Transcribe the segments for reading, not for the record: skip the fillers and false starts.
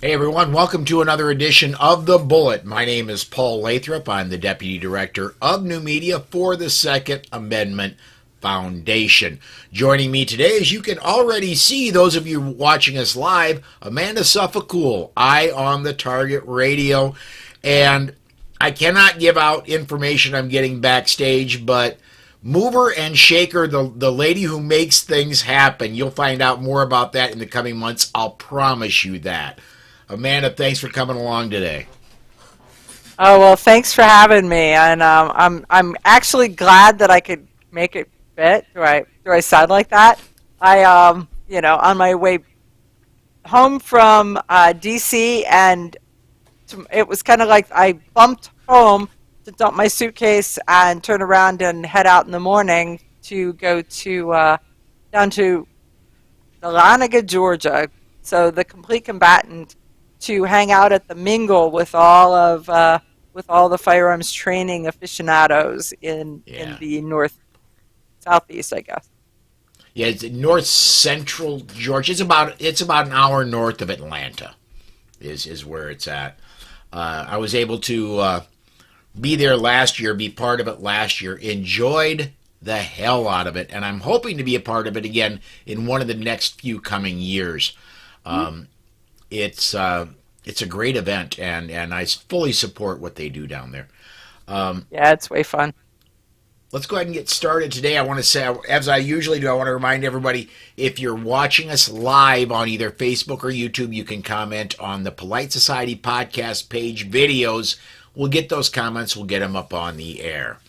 Hey everyone, welcome to another edition of The Bullet. My name is Paul Lathrop. I'm the Deputy Director of New Media for the Second Amendment Foundation. Joining me today, as you can already see, those of you watching us live, Amanda Suffecool, Eye on the Target Radio. And I cannot give out information I'm getting backstage, but mover and shaker, the lady who makes things happen. You'll find out more about that in the coming months. I'll promise you that. Amanda, thanks for coming along today. Oh well, thanks for having me, and I'm actually glad that I could make it fit. Do I sound like that? On my way home from DC, and it was kind of like I bumped home to dump my suitcase and turn around and head out in the morning to go to down to Dahlonega, Georgia. So the complete combatant to hang out at the Mingle with all the firearms training aficionados in Yeah. the north southeast, I guess. Yeah, it's north central Georgia. It's about an hour north of Atlanta is where it's at. I was able to be there last year, be part of it last year. Enjoyed the hell out of it, and I'm hoping to be a part of it again in one of the next few coming years. Um, it's a great event, and I fully support what they do down there. Yeah, it's way fun. Let's go ahead and get started today. I want to say, as I usually do, I want to remind everybody, if you're watching us live on either Facebook or YouTube, you can comment on the Polite Society podcast page videos. We'll get those comments. We'll get them up on the air.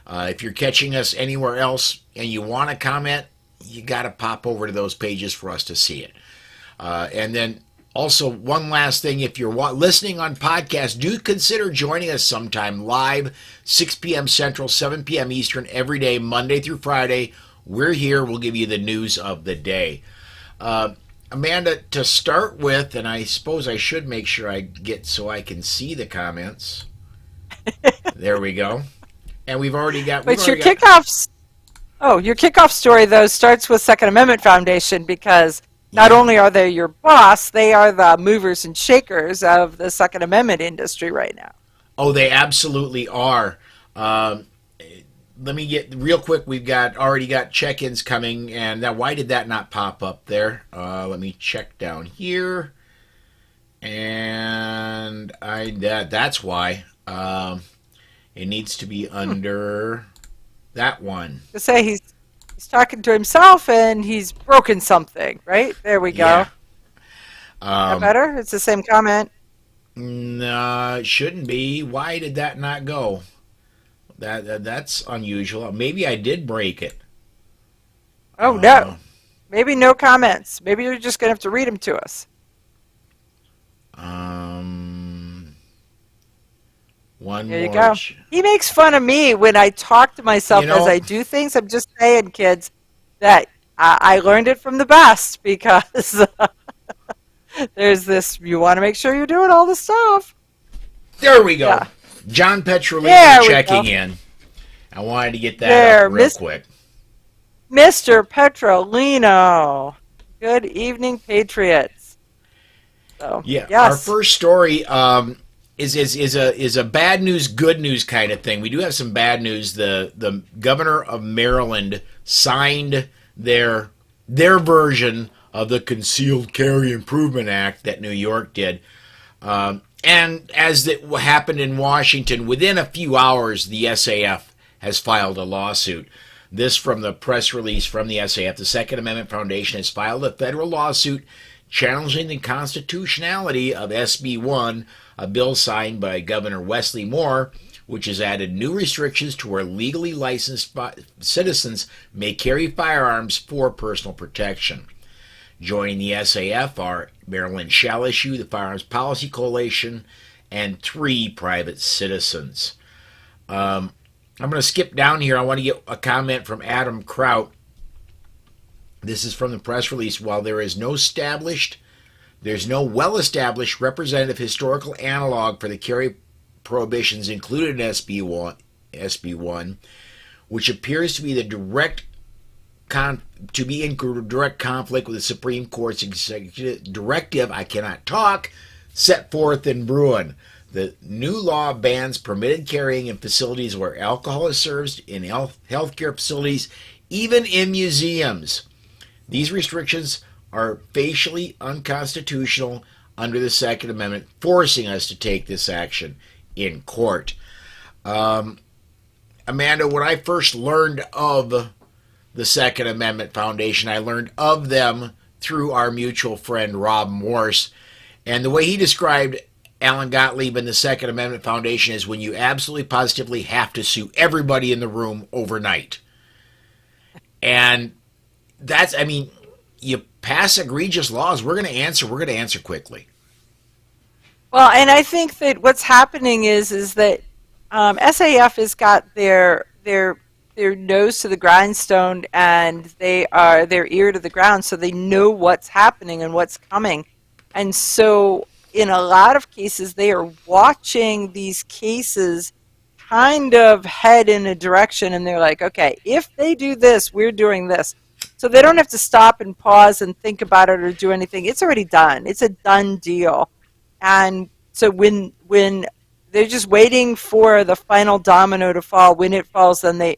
If you're catching us anywhere else and you want to comment, you got to pop over to those pages for us to see it. And then also, one last thing, if you're listening on podcast, do consider joining us sometime live, 6 p.m. Central, 7 p.m. Eastern, every day, Monday through Friday. We're here. We'll give you the news of the day. Amanda, to start with, and I suppose I should make sure I get so I can see the comments. There we go. And we've already got... But your kickoff story though starts with Second Amendment Foundation because not Yeah. only are they your boss, they are the movers and shakers of the Second Amendment industry right now. Oh, they absolutely are. Um, Let me get real quick. We've already got check-ins coming, and now why did that not pop up there? Let me check down here, and that's why. It needs to be under that one. To say he's talking to himself and he's broken something, right? There we go. Yeah. That Um, better? It's the same comment. no, it shouldn't be. Why did that not go? That's unusual. Maybe I did break it. Oh Uh, no. Maybe no comments. Maybe you're just gonna have to read them to us. um, one There you more. go. He makes fun of me when I talk to You myself as know, I do things. I'm just saying, kids, that I learned it from the best because there's this. You want to make sure you're doing all the stuff. there we go. Yeah. John Petrolino There we go. checking in. I wanted to get that There, up real quick. Mr. Petrolino. Good evening, Patriots. So, Yeah, our yes. first story is a bad news, good news kind of thing. We do have some bad news. The governor of Maryland signed their version of the Concealed Carry Improvement Act that New York did. And as it happened in Washington, within a few hours, the SAF has filed a lawsuit. This from the press release from the SAF. The Second Amendment Foundation has filed a federal lawsuit challenging the constitutionality of SB 1, a bill signed by Governor Wesley Moore, which has added new restrictions to where legally licensed citizens may carry firearms for personal protection. Joining the SAF are Maryland Shall Issue, the Firearms Policy Coalition, and 3 private citizens. I'm going to skip down here. I want to get a comment from Adam Kraut. This is from the press release. While there's no well-established representative historical analog for the carry prohibitions included in SB 1, which appears to be the direct to be in direct conflict with the Supreme Court's executive directive, I cannot talk, set forth in Bruin. The new law bans permitted carrying in facilities where alcohol is served, in healthcare facilities, even in museums. These restrictions are facially unconstitutional under the Second Amendment, forcing us to take this action in court. Amanda, when I first learned of the Second Amendment Foundation, I learned of them through our mutual friend Rob Morse. And the way he described Alan Gottlieb and the Second Amendment Foundation is when you absolutely positively have to sue everybody in the room overnight. And that's, I mean, you pass egregious laws, we're going to answer quickly. Well, and I think that what's happening is that SAF has got their nose to the grindstone, and they are their ear to the ground, so they know what's happening and what's coming. And so in a lot of cases, they are watching these cases kind of head in a direction, and they're like, okay, if they do this, we're doing this. So they don't have to stop and pause and think about it or do anything. It's already done. It's a done deal. And so when they're just waiting for the final domino to fall, when it falls, then they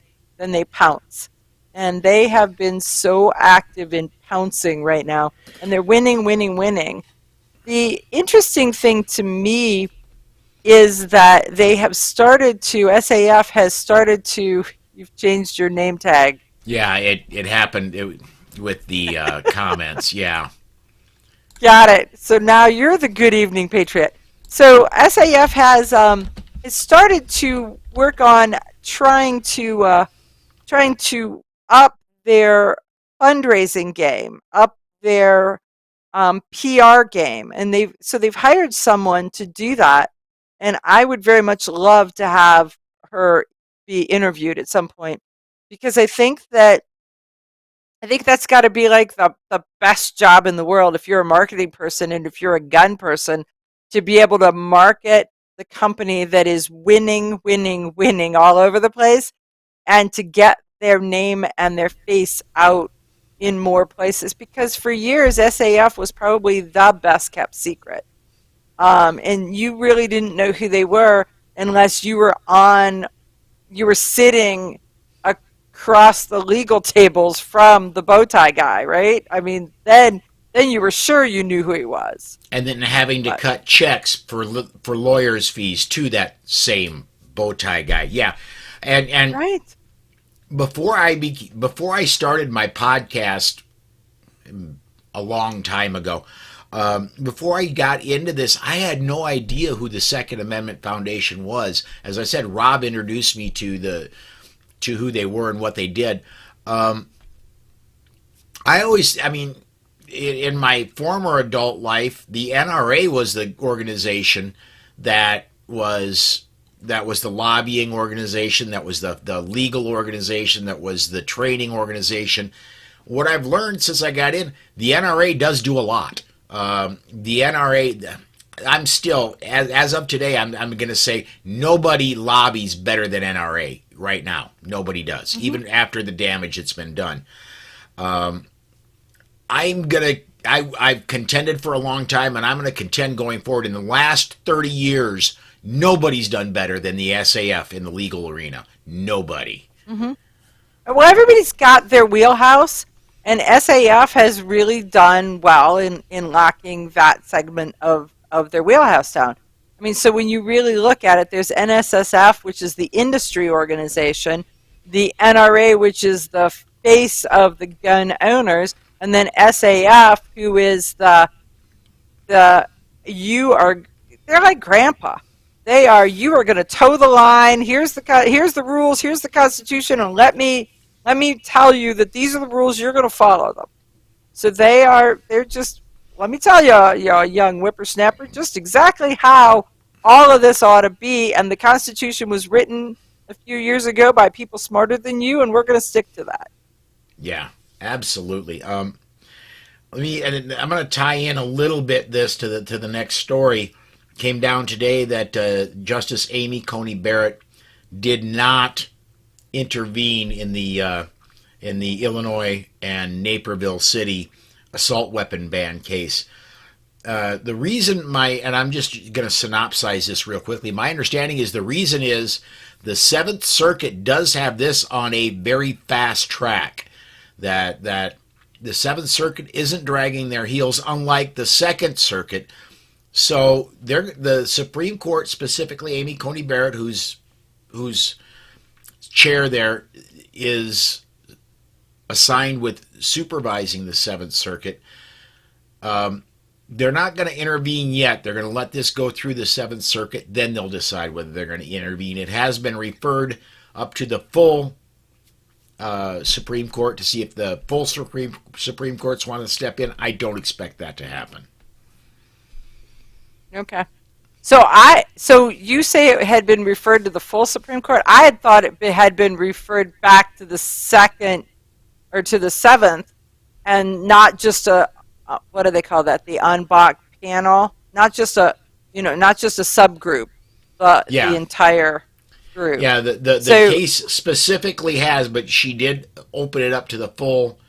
pounce. And they have been so active in pouncing right now, and they're winning. The interesting thing to me is that they have started to, SAF has started to, you've changed your name tag. Yeah, it happened with the comments, yeah. Got it. So now you're the Good Evening Patriot. So SAF has started to work on trying to up their fundraising game, up their PR game, and they've hired someone to do that. And I would very much love to have her be interviewed at some point, because I think that's got to be like the best job in the world if you're a marketing person and if you're a gun person, to be able to market the company that is winning all over the place, and to get their name and their face out in more places. Because for years, SAF was probably the best kept secret. And you really didn't know who they were unless you were sitting across the legal tables from the bow tie guy, right? I mean, then you were sure you knew who he was. And then having to cut checks for lawyers' fees to that same bow tie guy, yeah. And right. Before I started my podcast a long time ago, before I got into this, I had no idea who the Second Amendment Foundation was. As I said, Rob introduced me to who they were and what they did. In my former adult life, the NRA was the organization that was the lobbying organization, that was the legal organization, that was the training organization. What I've learned since I got in, the NRA does do a lot. The NRA, I'm still, as of today, I'm going to say nobody lobbies better than NRA right now. Nobody does, even after the damage that's been done. I've contended for a long time, and I'm going to contend going forward. In the last 30 years, nobody's done better than the SAF in the legal arena. Nobody. Mm-hmm. Well, everybody's got their wheelhouse, and SAF has really done well in locking that segment of their wheelhouse down. I mean, so when you really look at it, there's NSSF, which is the industry organization, the NRA, which is the face of the gun owners, and then SAF, who is they're like grandpa. You are going to toe the line. Here's the rules. Here's the Constitution, and let me tell you that these are the rules. You're going to follow them. So they're just, let me tell you, you young whippersnapper, just exactly how all of this ought to be. And the Constitution was written a few years ago by people smarter than you, and we're going to stick to that. Yeah, absolutely. And I'm going to tie in a little bit this to the next story. Came down today that Justice Amy Coney Barrett did not intervene in the in the Illinois and Naperville City assault weapon ban case. The reason and I'm just going to synopsize this real quickly. My understanding is the reason is the Seventh Circuit does have this on a very fast track. That the Seventh Circuit isn't dragging their heels, unlike the Second Circuit. So the Supreme Court, specifically Amy Coney Barrett, whose chair there is assigned with supervising the Seventh Circuit. They're not going to intervene yet. They're going to let this go through the Seventh Circuit. Then they'll decide whether they're going to intervene. It has been referred up to the full Supreme Court to see if the full Supreme Courts want to step in. I don't expect that to happen. Okay. So you say it had been referred to the full Supreme Court. I had thought it had been referred back to the second or to the seventh, and not just a what do they call that? The en banc panel, not just a subgroup, but the entire group. Yeah, the case specifically has, but she did open it up to the full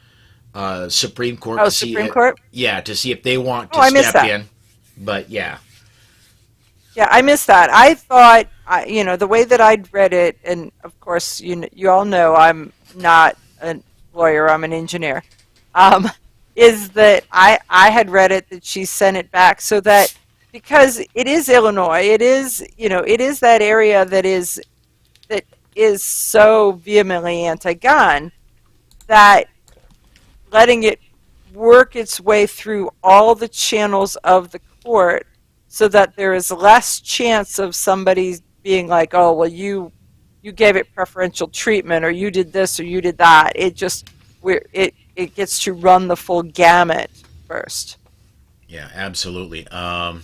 Supreme Court. Oh, Supreme Court? Yeah, to see if they want to step in. But yeah. Yeah, I missed that. I thought, the way that I'd read it, and of course, you all know I'm not a lawyer, I'm an engineer, is that I had read it that she sent it back so that, because it is Illinois, it is that area that is so vehemently anti-gun, that letting it work its way through all the channels of the court so that there is less chance of somebody being like, oh, well, you gave it preferential treatment, or you did this, or you did that. It gets to run the full gamut first. Yeah, absolutely. I'm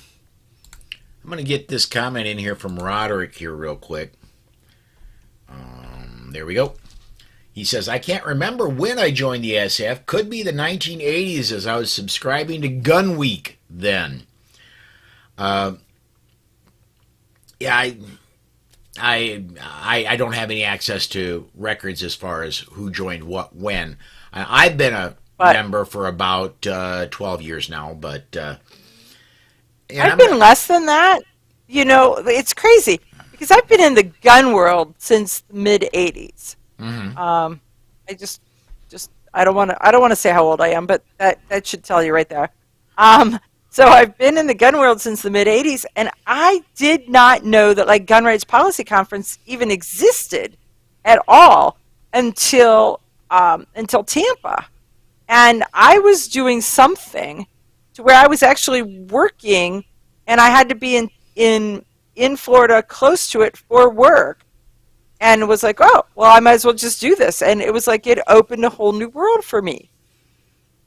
going to get this comment in here from Roderick here real quick. There we go. He says, I can't remember when I joined the SF. Could be the 1980s, as I was subscribing to Gun Week then. Yeah, I don't have any access to records as far as who joined what when. I've been a member for about 12 years now, but I've been less than that. It's crazy because I've been in the gun world since the mid '80s. Mm-hmm. I don't want to say how old I am, but that should tell you right there. So I've been in the gun world since the mid '80s, and I did not know that Gun Rights Policy Conference even existed at all until Tampa, and I was doing something to where I was actually working, and I had to be in Florida, close to it for work, and was like, oh, well, I might as well just do this, and it was like it opened a whole new world for me.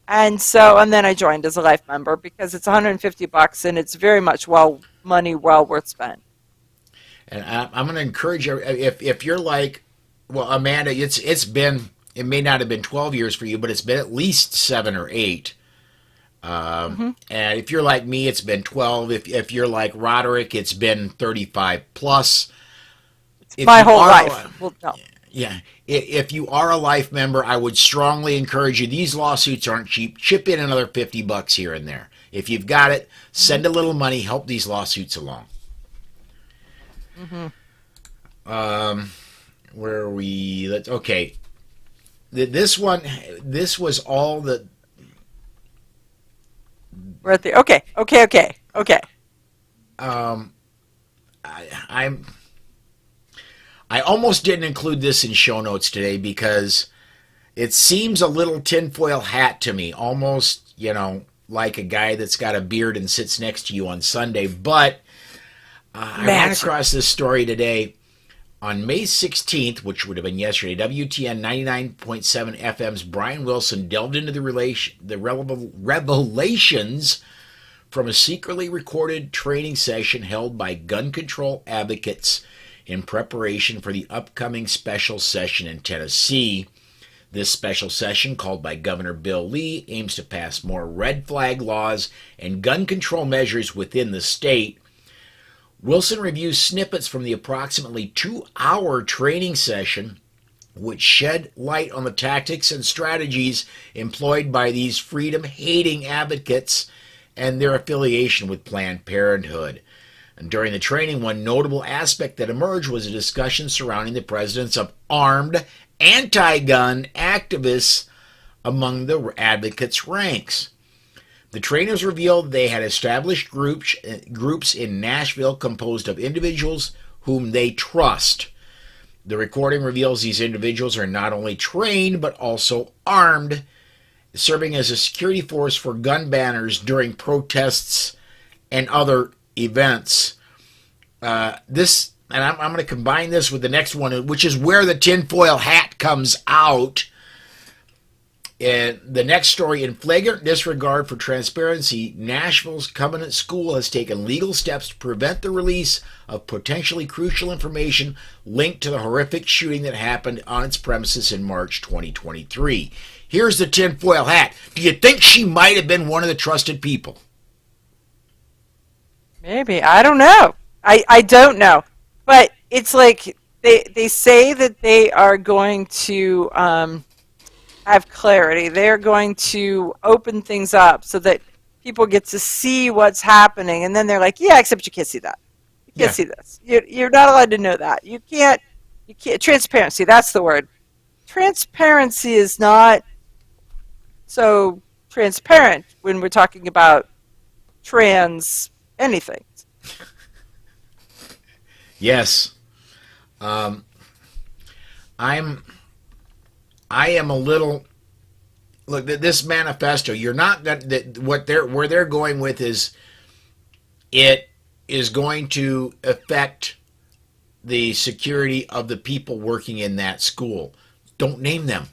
And then I joined as a life member because it's $150 and it's very much money well worth spent. And I'm going to encourage you, if you're like, well, Amanda, it may not have been 12 years for you, but it's been at least 7 or 8. And if you're like me, it's been 12. If you're like Roderick, it's been 35 plus. It's my whole life. Well, no. Yeah. If you are a life member, I would strongly encourage you. These lawsuits aren't cheap. Chip in another $50 here and there. If you've got it, send a little money. Help these lawsuits along. Where are we? Okay. This was all the. We're at the okay. I almost didn't include this in show notes today because it seems a little tinfoil hat to me, almost, like a guy that's got a beard and sits next to you on Sunday. But I ran across this story today. On May 16th, which would have been yesterday, WTN 99.7 FM's Brian Wilson delved into the revelations from a secretly recorded training session held by gun control advocates in preparation for the upcoming special session in Tennessee. This special session, called by Governor Bill Lee, aims to pass more red flag laws and gun control measures within the state. Wilson reviews snippets from the approximately 2-hour training session which shed light on the tactics and strategies employed by these freedom-hating advocates and their affiliation with Planned Parenthood. And during the training, one notable aspect that emerged was a discussion surrounding the presence of armed anti-gun activists among the advocates' ranks. The trainers revealed they had established groups in Nashville composed of individuals whom they trust. The recording reveals these individuals are not only trained but also armed, serving as a security force for gun banners during protests and other events. I'm going to combine this with the next one, which is where the tinfoil hat comes out. And the next story, in flagrant disregard for transparency, Nashville's Covenant School has taken legal steps to prevent the release of potentially crucial information linked to the horrific shooting that happened on its premises in March 2023. Here's the tinfoil hat. Do you think she might have been one of the trusted people? Maybe. I don't know. I don't know. But it's like they say that they are going to have clarity. They're going to open things up so that people get to see what's happening. And then they're like, yeah, except you can't see that. You can't see this. You're not allowed to know that. You can't. Transparency, that's the word. Transparency is not so transparent when we're talking about trans anything. Yes. I am a little. Look, this manifesto. You're not where they're going with is. It is going to affect the security of the people working in that school. Don't name them.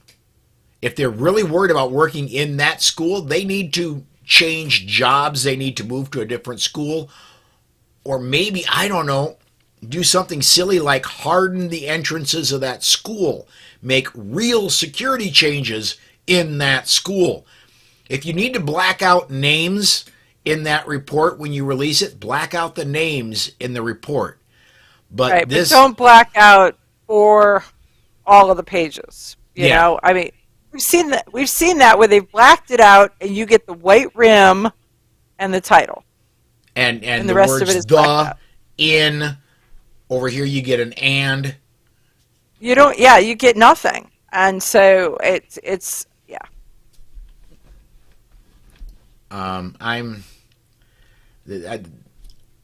If they're really worried about working in that school, they need to change jobs. They need to move to a different school, or maybe, I don't know, do something silly like harden the entrances of that school. Make real security changes in that school. If you need to black out names in that report when you release it, black out the names in the report. But right, but don't black out for all of the pages. You know, I mean, we've seen that where they've blacked it out, and you get the white rim and the title, and the rest of it is blacked out. In over here, you get an and. You don't. Yeah, you get nothing, and so it's yeah.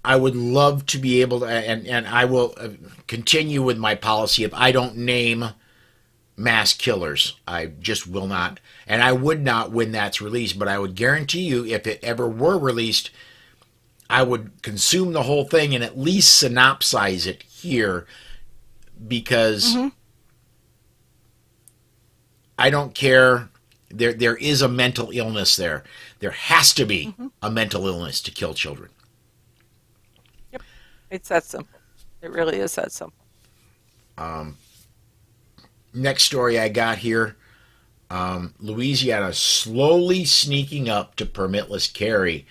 I would love to be able to, and I will continue with my policy of I don't name mass killers. I just will not, and I would not when that's released. But I would guarantee you, if it ever were released, I would consume the whole thing and at least synopsize it here, because I don't care. There is a mental illness there. There has to be a mental illness to kill children. Yep, it's that simple. It really is that simple. Next story I got here. Louisiana slowly sneaking up to permitless carry.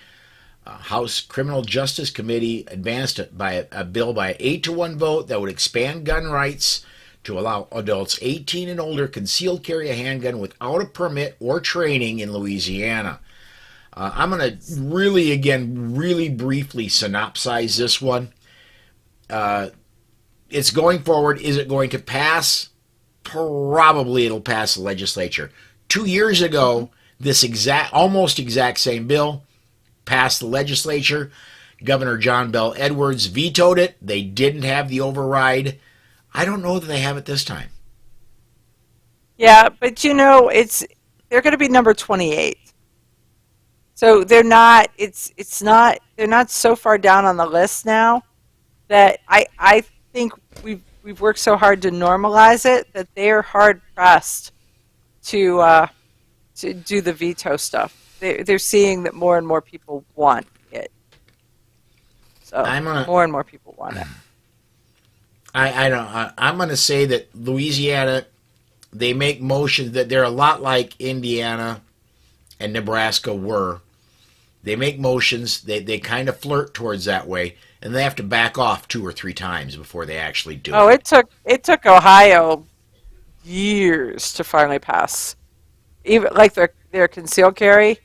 House Criminal Justice Committee advanced by a bill by an 8-1 vote that would expand gun rights to allow adults 18 and older concealed carry a handgun without a permit or training in Louisiana. I'm going to really briefly synopsize this one. It's going forward. Is it going to pass? Probably it'll pass the legislature. 2 years ago, this almost exact same bill passed the legislature. Governor John Bel Edwards vetoed it. They didn't have the override. I don't know that they have it this time. Yeah, but you know, they're going to be number 28. So they're not. They're not so far down on the list now that I think we've worked so hard to normalize it that they're hard pressed to do the veto stuff. They're seeing that more and more people want it. So more and more people want it. I'm going to say that Louisiana, they make motions that they're a lot like Indiana and Nebraska were. They make motions, they kind of flirt towards that way, and they have to back off 2 or 3 times before they actually do it. It took Ohio years to finally pass. Even like their concealed carry,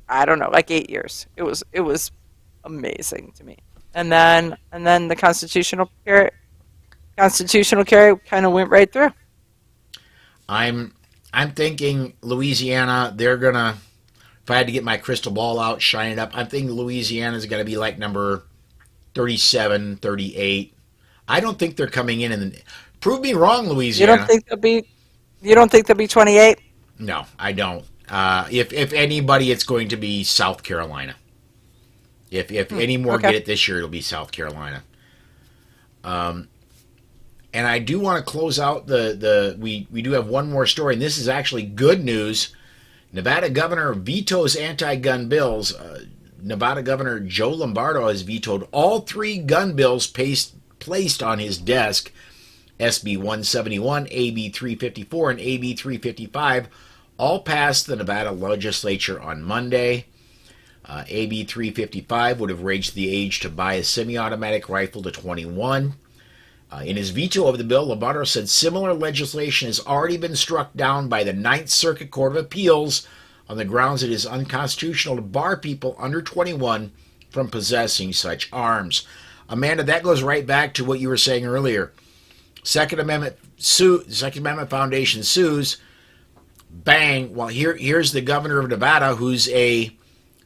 I don't know, like 8 years. It was amazing to me. And then the constitutional carry kind of went right through. I'm I'm thinking Louisiana. They're gonna. If I had to get my crystal ball out, shine it up, I'm thinking Louisiana's gonna be like number 37, 38. I don't think they're coming in and prove me wrong, You don't Louisiana. think they'll be you don't think they'll be 28? No, I don't. If anybody, it's going to be South Carolina. If any more Okay. get it this year, it'll be South Carolina. And I do want to close out the we do have one more story, and this is actually good news. Nevada governor vetoes anti-gun bills. Nevada Governor Joe Lombardo has vetoed all three gun bills placed on his desk: SB 171, AB 354, and AB 355, all passed the Nevada legislature on Monday. AB 355 would have raised the age to buy a semi-automatic rifle to 21. In his veto of the bill, Lombardo said similar legislation has already been struck down by the Ninth Circuit Court of Appeals on the grounds it is unconstitutional to bar people under 21 from possessing such arms. Amanda, that goes right back to what you were saying earlier. Second Amendment Foundation sues. Bang. Well, here's the governor of Nevada, who's a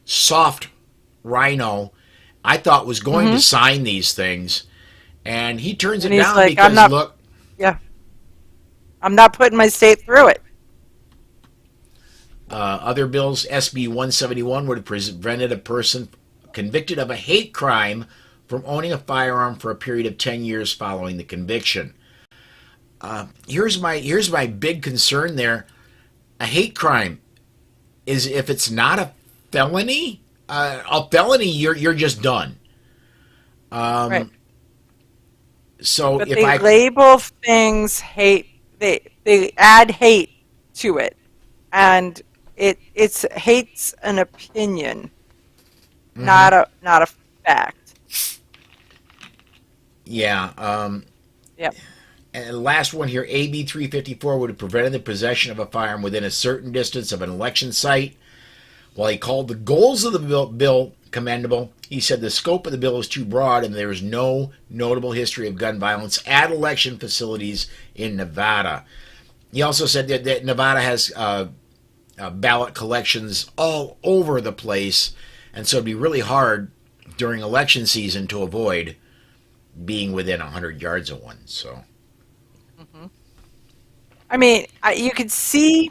soft rhino. I thought was going to Hmm. sign these things, and he turns And it he's down like, I'm because not. look, Yeah, I'm not putting my state through it. other bills, SB 171 would have prevented a person convicted of a hate crime from owning a firearm for a period of 10 years following the conviction. Here's my big concern there. A hate crime is if it's not felony, a felony you're just done. Right. So But if they I label things hate. They add hate to it, and it's hate's an opinion, not a fact. yeah, Yep. and the last one here, AB 354 would have prevented the possession of a firearm within a certain distance of an election site. While he called the goals of the bill commendable, he said the scope of the bill is too broad and there is no notable history of gun violence at election facilities in Nevada. He also said that Nevada has ballot collections all over the place, and so it'd be really hard during election season to avoid being within 100 yards of one. So, I mean, you could see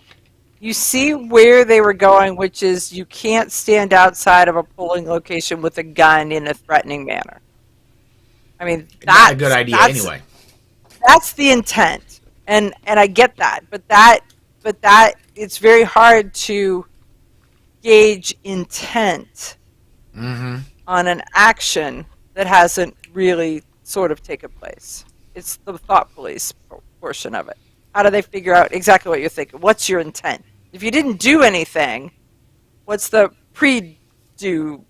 you see where they were going, which is you can't stand outside of a polling location with a gun in a threatening manner. I mean, not a good idea that's anyway. that's the intent, and I get that, but that it's very hard to gauge intent Mm-hmm. on an action that hasn't really sort of taken place. It's the thought police portion of it. How do they figure out exactly what you're thinking? What's your intent? If you didn't do anything, what's the pre-do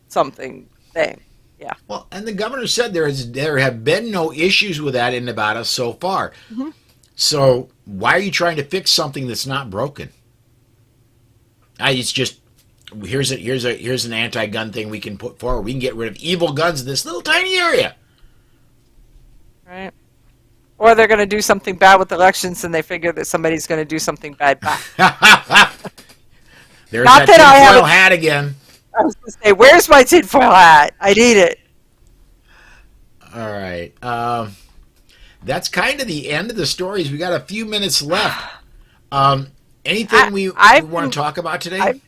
something thing? Yeah. Well, and the governor said there have been no issues with that in Nevada so far. Hmm. So why are you trying to fix something that's not broken? It's just here's an anti-gun thing we can put forward. We can get rid of evil guns in this little tiny area. Right. Or they're going to do something bad with elections, and they figure that somebody's going to do something bad back. There's Not that that I tinfoil haven't. hat again. I was going to say, where's my tinfoil hat? I need it. All right. That's kind of the end of the stories. We got a few minutes left. I, Anything we I've been, want to talk about today? I've,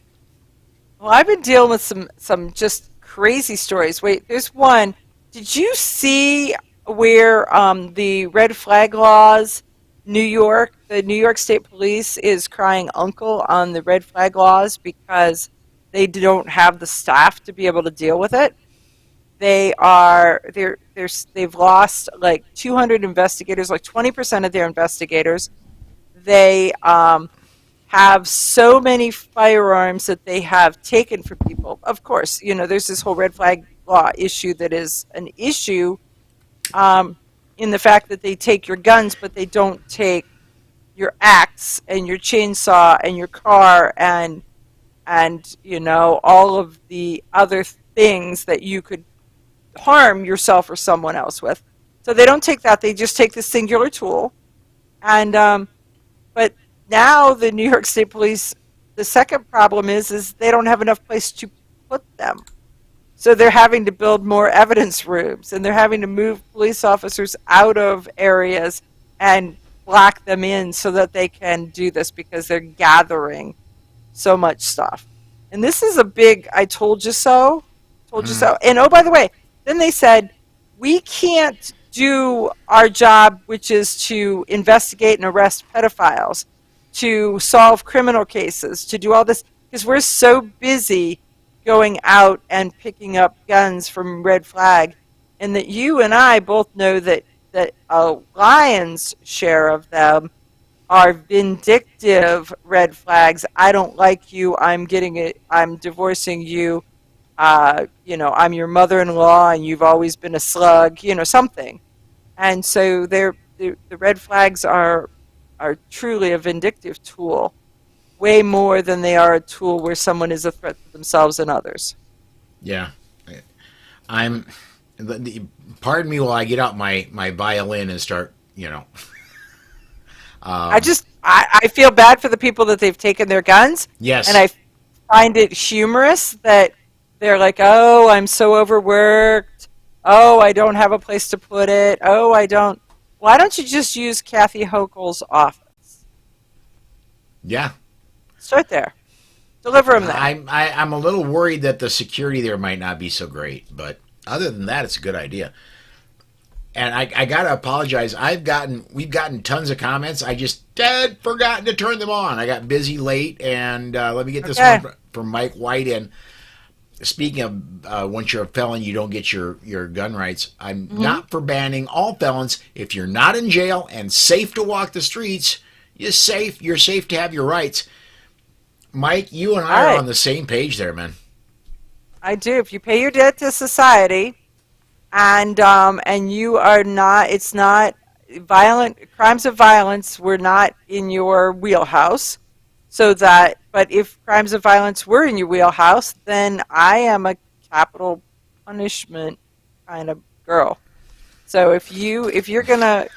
well, I've been dealing with some just crazy stories. Wait, there's one. Did you see where the red flag laws, the New York State Police is crying uncle on the red flag laws because they don't have the staff to be able to deal with it. They've lost like 200 investigators, like 20% of their investigators. They have so many firearms that they have taken from people. Of course, there's this whole red flag law issue that is an issue, in the fact that they take your guns, but they don't take your axe and your chainsaw and your car and all of the other things that you could harm yourself or someone else with. So they don't take that; they just take this singular tool. And but now the New York State Police, the second problem is they don't have enough place to put them. So they're having to build more evidence rooms, and they're having to move police officers out of areas and block them in so that they can do this because they're gathering so much stuff. And this is a big I told you so. Told you so. And oh, by the way, then they said, we can't do our job, which is to investigate and arrest pedophiles, to solve criminal cases, to do all this, because we're so busy going out and picking up guns from red flag. And that you and I both know that a lion's share of them are vindictive red flags. I don't like you. I'm getting it. I'm divorcing you. I'm your mother-in-law, and you've always been a slug. Something. And so the red flags are truly a vindictive tool, way more than they are a tool where someone is a threat to themselves and others. Yeah, I'm. Pardon me while I get out my violin and start. I feel bad for the people that they've taken their guns. Yes. And I find it humorous that they're like, oh, I'm so overworked. Oh, I don't have a place to put it. Oh, I don't. Why don't you just use Kathy Hochul's office? Yeah. Start there. Deliver them there. I'm a little worried that the security there might not be so great, but other than that, it's a good idea. And I gotta apologize. We've gotten tons of comments. I just dead forgotten to turn them on. I got busy late, and let me get this one from Mike White in. Speaking of once you're a felon, you don't get your gun rights. I'm not for banning all felons. If you're not in jail and safe to walk the streets, you're safe. You're safe to have your rights. Mike, you and I are on the same page there, man. I do. If you pay your debt to society, and you are not, it's not violent crimes of violence were not in your wheelhouse. But if crimes of violence were in your wheelhouse, then I am a capital punishment kind of girl. So if you're gonna,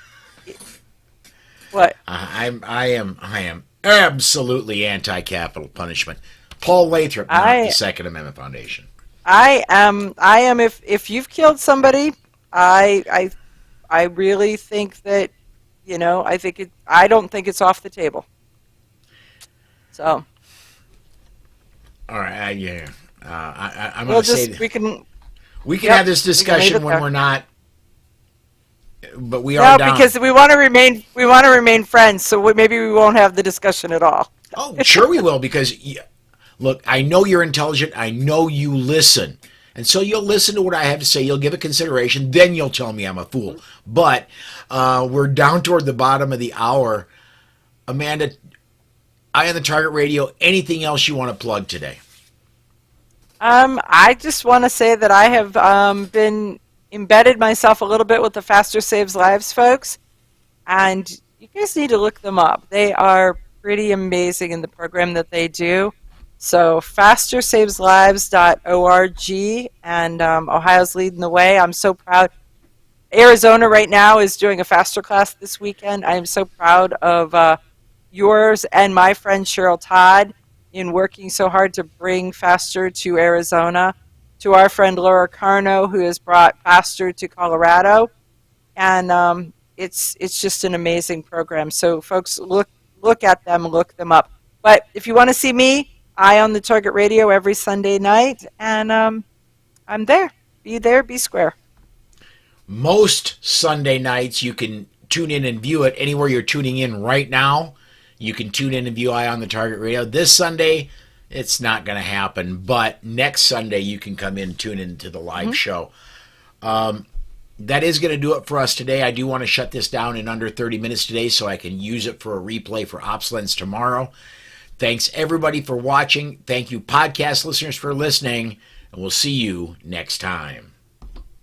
what? I am absolutely anti-capital punishment. Paul Lathrop, not the Second Amendment Foundation. I am. If you've killed somebody, I really think that, I don't think it's off the table. So. All right. Yeah. I'm going to say we can have this discussion when we're not. But we are down. Because we want to remain friends. So maybe we won't have the discussion at all. Oh, sure we will, because. Look, I know you're intelligent. I know you listen. And so you'll listen to what I have to say. You'll give it consideration. Then you'll tell me I'm a fool. But we're down toward the bottom of the hour. Amanda, Eye on the Target Radio, anything else you want to plug today? I just want to say that I have been embedded myself a little bit with the Faster Saves Lives folks. And you guys need to look them up. They are pretty amazing in the program that they do. So fastersaveslives.org, and Ohio's leading the way. I'm so proud. Arizona right now is doing a Faster class this weekend. I am so proud of yours and my friend Cheryl Todd in working so hard to bring Faster to Arizona, to our friend Laura Carno, who has brought Faster to Colorado. And it's just an amazing program. So folks, look at them, look them up. But if you want to see me, Eye on the Target Radio every Sunday night, and I'm there. Be there, be square. Most Sunday nights you can tune in and view it anywhere you're tuning in right now. You can tune in and view Eye on the Target Radio. This Sunday, it's not going to happen, but next Sunday you can come in and tune into the live show. That is going to do it for us today. I do want to shut this down in under 30 minutes today so I can use it for a replay for OpsLens tomorrow. Thanks, everybody, for watching. Thank you, podcast listeners, for listening. And we'll see you next time.